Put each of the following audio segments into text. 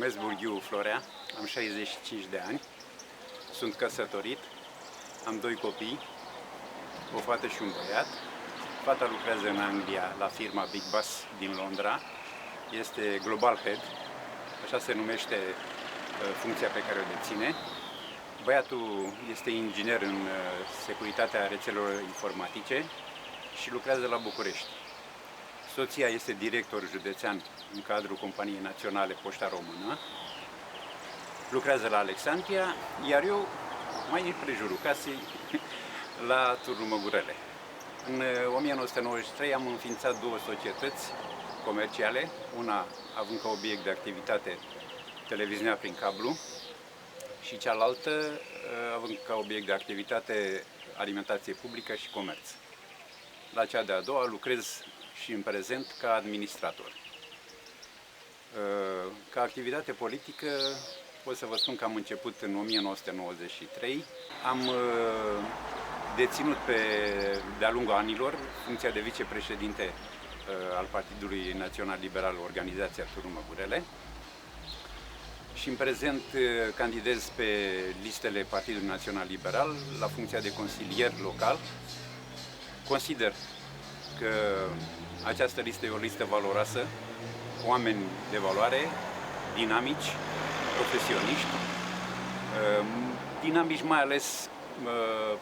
numesc Burghiu Florea, am 65 de ani, sunt căsătorit, am 2 copii, o fată și un băiat. Fata lucrează în Anglia la firma Big Bus din Londra, este Global Head, așa se numește funcția pe care o deține. Băiatul este inginer în securitatea rețelelor informatice și lucrează la București. Soția este director județean în cadrul Companiei Naționale Poșta Română, lucrează la Alexandria, iar eu mai în prejurul casei, la Turnul Măgurele. În 1993 am înființat 2 societăți comerciale, una având ca obiect de activitate televiziunea prin cablu și cealaltă având ca obiect de activitate alimentație publică și comerț. La cea de-a doua lucrez și în prezent ca administrator. Ca activitate politică pot să vă spun că am început în 1993. Am deținut de-a lungul anilor funcția de vicepreședinte al Partidului Național Liberal, organizația Turnul Măgurele, și în prezent candidez pe listele Partidului Național Liberal la funcția de consilier local. Consider că această listă e o listă valoroasă, oameni de valoare, dinamici, profesioniști, dinamici mai ales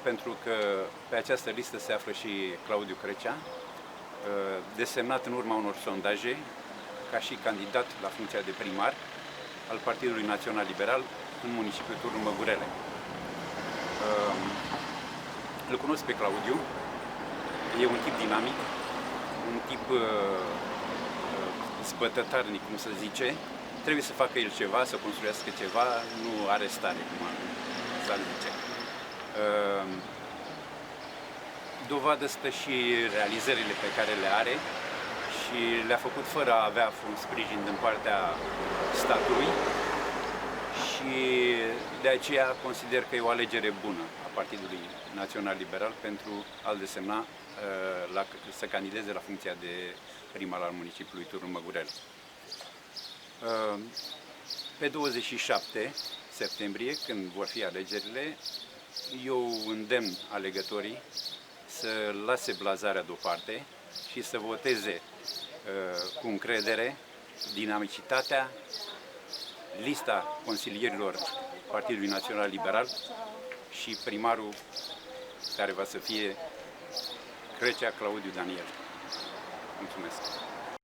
pentru că pe această listă se află și Claudiu Crecea, desemnat în urma unor sondaje ca și candidat la funcția de primar al Partidului Național Liberal în municipiul Turnul Măgurele. Îl cunosc pe Claudiu, e un tip dinamic, un tip zbătătarnic, cum se zice. Trebuie să facă el ceva, să construiască ceva, nu are stare, cum s-ar zice. Dovadă stă și realizările pe care le are și le-a făcut fără a avea un sprijin din partea statului și de aceea consider că e o alegere bună a Partidului Național Liberal pentru a-l desemna să candideze la funcția de primar al municipiului Turnul Măgurele. Pe 27 septembrie, când vor fi alegerile, eu îndemn alegătorii să lase blazarea deoparte și să voteze cu încredere dinamicitatea, lista consilierilor Partidului Național Liberal și primarul care va să fie Crecea Claudiu Daniel. Mulțumesc!